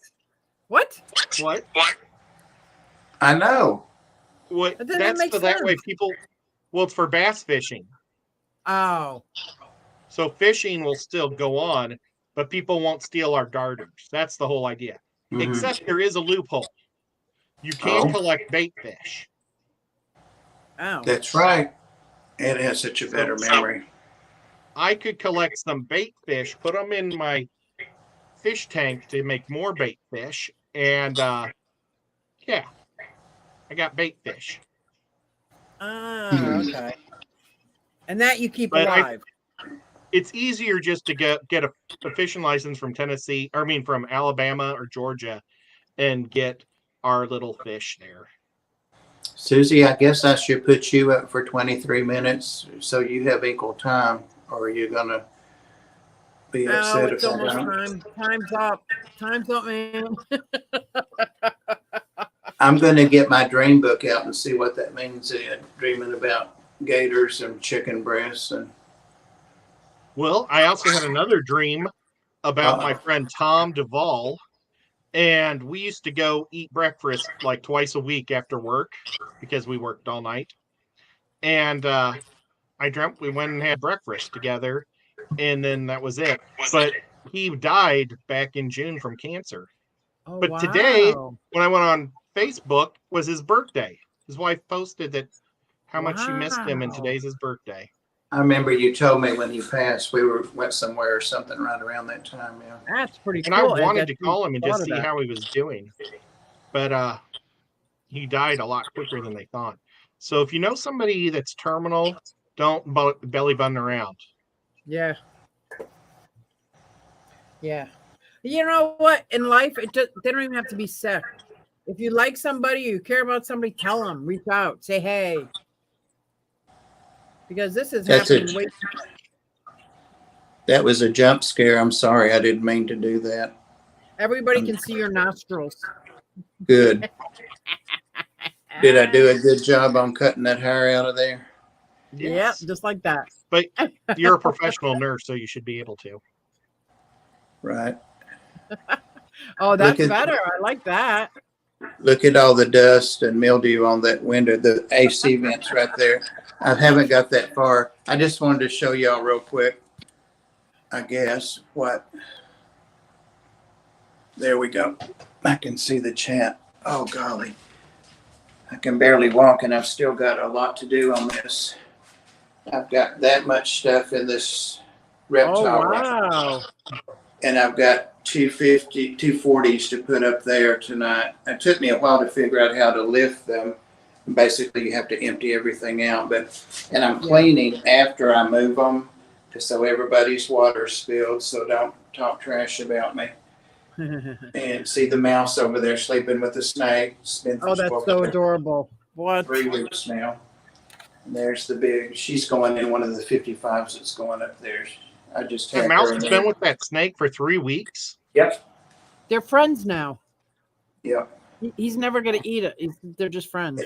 What? What? I know. What? That's for that way people. Well, it's for bass fishing. Oh. So fishing will still go on, but people won't steal our darters. That's the whole idea. Mm-hmm. Except there is a loophole. You can't collect bait fish. Oh. That's right. It has such a better memory. I could collect some bait fish, put them in my fish tank to make more bait fish, and yeah, I got bait fish. Okay. And that you keep alive. It's easier just to get a fishing license from Tennessee, or I mean from Alabama or Georgia, and get our little fish there. Susie, I guess I should put you up for 23 minutes so you have equal time. Or are you gonna be upset it's if I almost don't? Time's up. Time's up, man. I'm gonna get my dream book out and see what that means. Dreaming about gators and chicken breasts and. Well, I also had another dream about my friend Tom Duvall, and we used to go eat breakfast like twice a week after work because we worked all night. And I dreamt we went and had breakfast together, and then that was it. But he died back in June from cancer. Oh, but today, when I went on Facebook, was his birthday. His wife posted that how much she missed him, and today's his birthday. I remember you told me when he passed, we went somewhere or something right around that time. Yeah, that's pretty cool. And I wanted to call him and just see how he was doing, but he died a lot quicker than they thought. So if you know somebody that's terminal, don't belly button around. Yeah. Yeah. You know what? In life, they don't even have to be sick. If you like somebody, you care about somebody, tell them, reach out, say, hey. Because this is happening way too much. That was a jump scare. I'm sorry. I didn't mean to do that. Everybody can see your nostrils. Good. Did I do a good job on cutting that hair out of there? Yes. Yeah, just like that. But you're a professional nurse, so you should be able to. Right. Oh, that's better. I like that. Look at all the dust and mildew on that window, the AC vents right there. I haven't got that far. I just wanted to show y'all real quick. I guess what. There we go. I can see the chat. Oh, golly. I can barely walk, and I've still got a lot to do on this. I've got that much stuff in this reptile wow. and I've got 240s to put up there tonight. It took me a while to figure out how to lift them. Basically, you have to empty everything out, and I'm cleaning after I move them, so everybody's water's spilled, so don't talk trash about me. And see the mouse over there sleeping with the snake. Oh, that's so adorable. What? 3 weeks now. And there's the big. She's going in one of the 55s that's going up there. I just the mouse has been with that snake for 3 weeks. Yep. They're friends now. Yep. He's never going to eat it. They're just friends.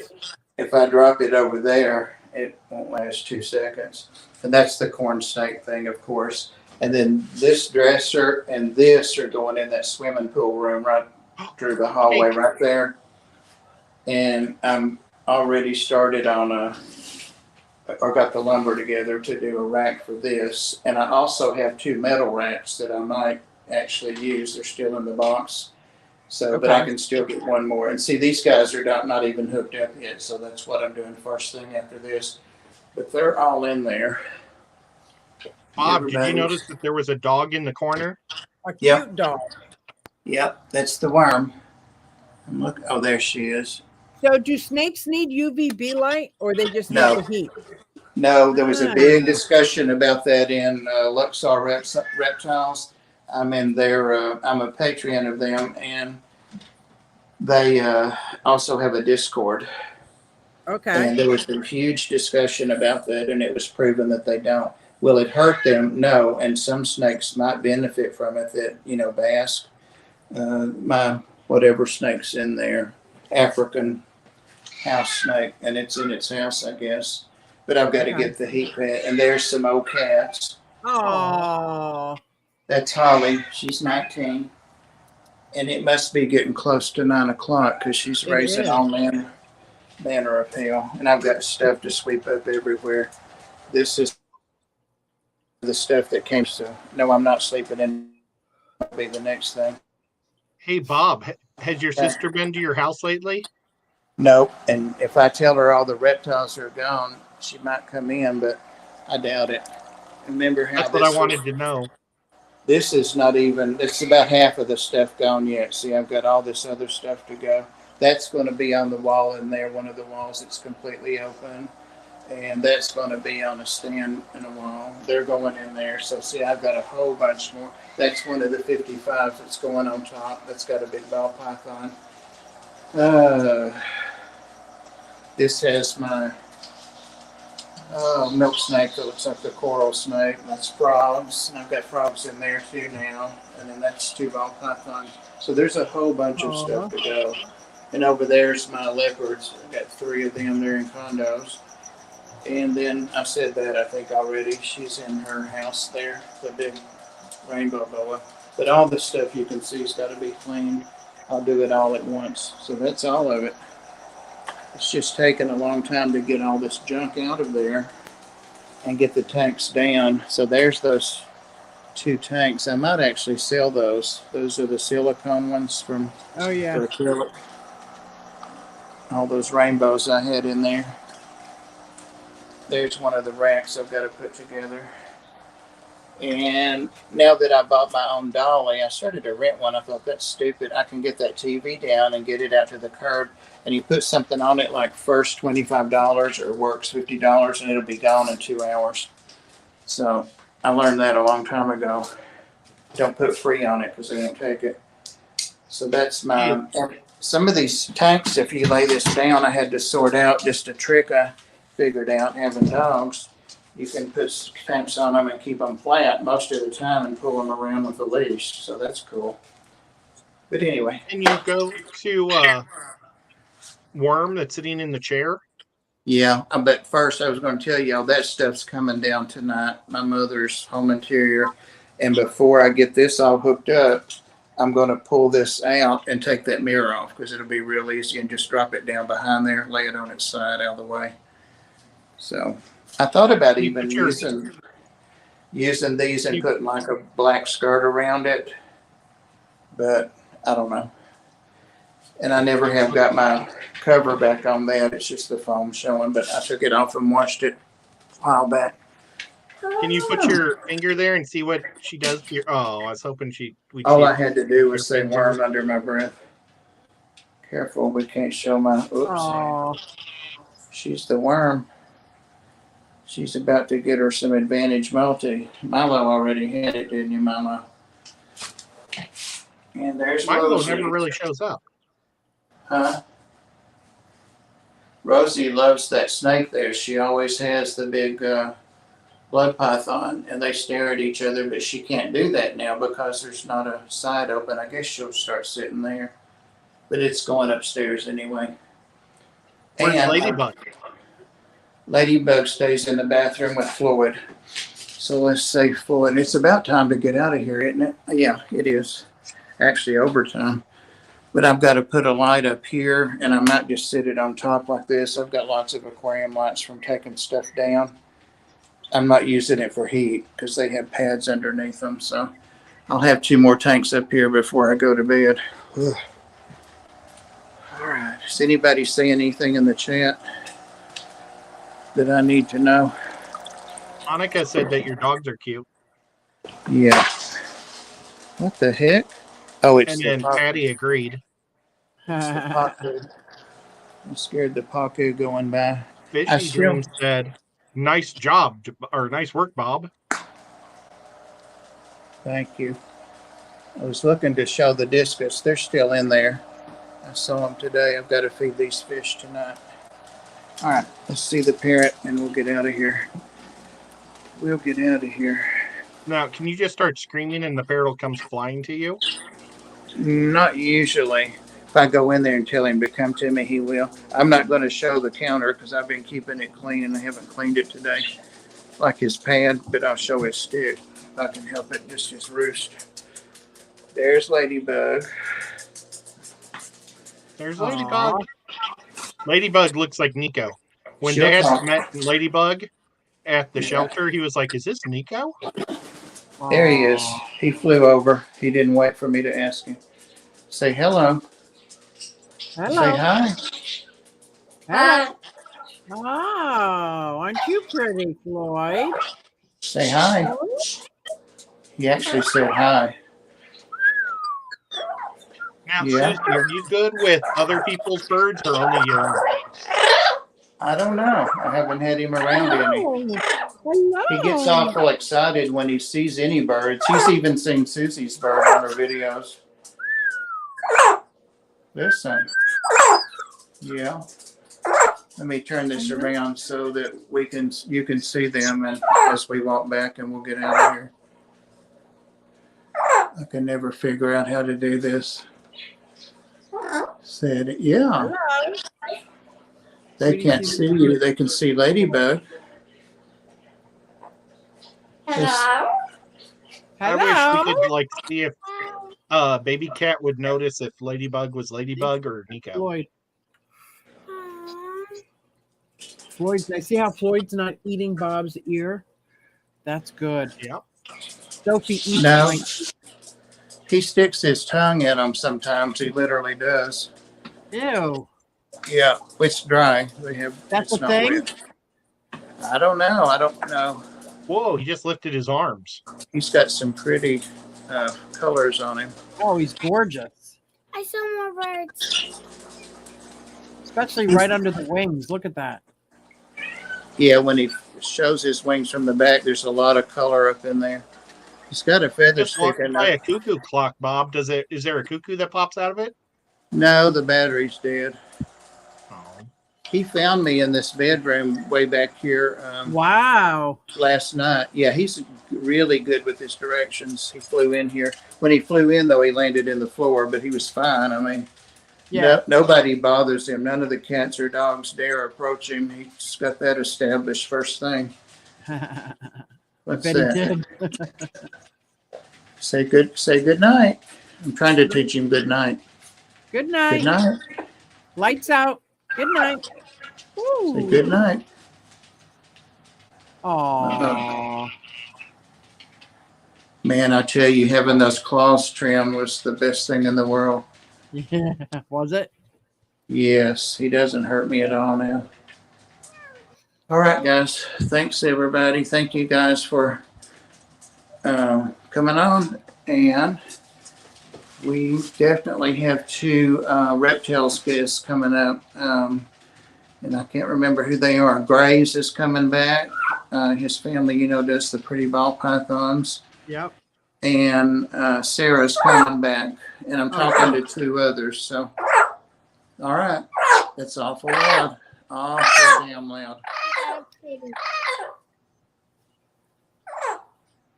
If I drop it over there, it won't last 2 seconds. And that's the corn snake thing, of course. And then this dresser and this are going in that swimming pool room right through the hallway right there. And I'm already started on or got the lumber together to do a rack for this. And I also have 2 metal racks that I might actually use. They're still in the box. So, but I can still get one more. And see, these guys are not even hooked up yet. So that's what I'm doing first thing after this. But they're all in there. Bob, did you notice that there was a dog in the corner? A cute dog. Yep, that's the worm. And look, oh, there she is. So do snakes need UVB light, or they just need the heat? No, there was a big discussion about that in Luxor Reptiles. I'm in their, I'm a Patreon of them, and they also have a Discord. Okay. And there was a huge discussion about that, and it was proven that they don't. Will it hurt them? No. And some snakes might benefit from it that, bass, my whatever snake's in there, African house snake, and it's in its house, I guess. But I've got to get the heat pad. And there's some old cats. Oh. That's Holly. She's 19. And it must be getting close to 9 o'clock because she's raising all manner of hell. And I've got stuff to sweep up everywhere. This is the stuff that came. So no, I'm not sleeping in. That'll be the next thing. Hey, Bob, has your sister been to your house lately? No. And if I tell her all the reptiles are gone, she might come in, but I doubt it. Remember how that's what I wanted to know. This is not even, it's about half of the stuff gone yet. See, I've got all this other stuff to go. That's going to be on the wall in there, one of the walls that's completely open. And that's going to be on a stand in a wall. They're going in there. So see, I've got a whole bunch more. That's one of the 55s that's going on top. That's got a big ball python. This has my milk snake that looks like the coral snake. That's frogs. And I've got frogs in there too now. And then that's 2 ball pythons. So there's a whole bunch of stuff to go. And over there's my leopards. I've got 3 of them. They're in condos. And then I said that I think already. She's in her house there, the big rainbow boa. But all the stuff you can see has got to be cleaned. I'll do it all at once. So that's all of it. It's just taken a long time to get all this junk out of there and get the tanks down. So there's those 2 tanks. I might actually sell those. Those are the silicone ones from for acrylic. All those rainbows I had in there. There's one of the racks I've got to put together. And now that I bought my own dolly, I started to rent one. I thought, that's stupid. I can get that TV down and get it out to the curb. And you put something on it like first $25 or works $50 and it'll be gone in 2 hours. So I learned that a long time ago. Don't put free on it because they won't take it. So that's my, some of these tanks, if you lay this down, I had to sort out just a trick I figured out having dogs. You can put tanks on them and keep them flat most of the time and pull them around with a leash. So that's cool. But anyway. Can you go to worm that's sitting in the chair? Yeah, but first I was going to tell you all that stuff's coming down tonight. My mother's home interior. And before I get this all hooked up, I'm going to pull this out and take that mirror off because it'll be real easy and just drop it down behind there, lay it on its side out of the way. So I thought about even using using these and putting like a black skirt around it, but I don't know. And I never have got my cover back on that. It's just the foam showing, but I took it off and washed it a while back. Can you put your finger there and see what she does to your? Oh, I was hoping we'd All see I had to do was say finger. worm under my breath. Careful, we can't show my. Oops. Oh, She's the worm. She's about to get her some advantage multi. Milo already had it, didn't you, Milo? And there's Milo Rosie. never really shows up. Huh? Rosie loves that snake there. She always has the big blood python, and they stare at each other, but she can't do that now because there's not a side open. I guess she'll start sitting there, but it's going upstairs anyway. Where's And Ladybug? Ladybug stays in the bathroom with Floyd. So let's say Floyd. It's about time to get out of here, isn't it? Yeah, it is. Actually, overtime. But I've got to put a light up here, and I might just sit it on top like this. I've got lots of aquarium lights from taking stuff down. I'm not using it for heat because they have pads underneath them. So I'll have 2 more tanks up here before I go to bed. Ugh. All right. Does anybody see anything in the chat that I need to know? Monica said that your dogs are cute. Yeah. What the heck? Oh, it's And the then Pacu. Patty agreed. It's the Pacu. I'm scared the Pacu going by. Fishy Dream said, "Nice job," or "Nice work, Bob." Thank you. I was looking to show the discus. They're still in there. I saw them today. I've got to feed these fish tonight. All right, let's see the parrot and we'll get out of here. We'll get out of here. Now, can you just start screaming and the parrot comes flying to you? Not usually. If I go in there and tell him to come to me, he will. I'm not going to show the counter because I've been keeping it clean and I haven't cleaned it today. Like his pad, but I'll show his stick if I can help it. Just his roost. There's Ladybug. There's Ladybug. Ladybug looks like Nico. When She'll Dad talk. met Ladybug at the shelter, he was like, "Is this Nico?" There he is. He flew over. He didn't wait for me to ask him. Say hello. hello. Say hi. Hello. Oh, aren't you pretty, Floyd? Say hi. He actually said hi. Now, Yeah. Susie, are you good with other people's birds or only your own? I don't know. I haven't had him around any. Hello. He gets awful excited when he sees any birds. He's even seen Susie's bird on her videos. Listen. Yeah. Let me turn this around so that you can see them and as we walk back and we'll get out of here. I can never figure out how to do this. Said, yeah. Hello. They can't see you. They can see Ladybug. Hello. I wish we could like see if baby cat would notice if Ladybug was Ladybug or Nico. Floyd. Floyd, I see how Floyd's not eating Bob's ear. That's good. Yeah. Sophie eats No. my He sticks his tongue in them sometimes. He literally does. ew. Yeah, it's dry. That's it's a not thing? wet. I don't know. Whoa, he just lifted his arms. He's got some pretty colors on him. Oh, he's gorgeous. I saw more birds. Especially right under the wings. Look at that. Yeah, when he shows his wings from the back, there's a lot of color up in there. He's got a feather Just walked sticking by up. a cuckoo clock, Bob. Is there a cuckoo that pops out of it? No, the battery's dead. Oh. He found me in this bedroom way back here Wow. last night. Yeah, he's really good with his directions. He flew in here. When he flew in, though, he landed in the floor, but he was fine. I mean, Yeah. nobody bothers him. None of the cats or dogs dare approach him. He's got that established first thing. What's Bet that? he did. Say good night. I'm trying to teach him good night. Good night. Good night. Lights out. Good night. Say good night. Aww. Man, I tell you, having those claws trimmed was the best thing in the world. Yeah, was it? Yes, he doesn't hurt me at all now. All right, guys. Thanks, everybody. Thank you guys for coming on. And we definitely have 2 reptiles guests coming up. And I can't remember who they are. Graves is coming back. His family, you know, does the pretty ball pythons. Yep. And Sarah's coming back. And I'm talking to 2 others. So, all right. That's awful loud. Awful damn loud.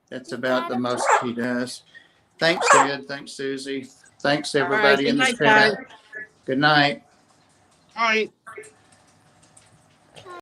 That's about the most he does. Thanks, Ted. Thanks, Susie. Thanks, everybody in the chat. Good night. All right.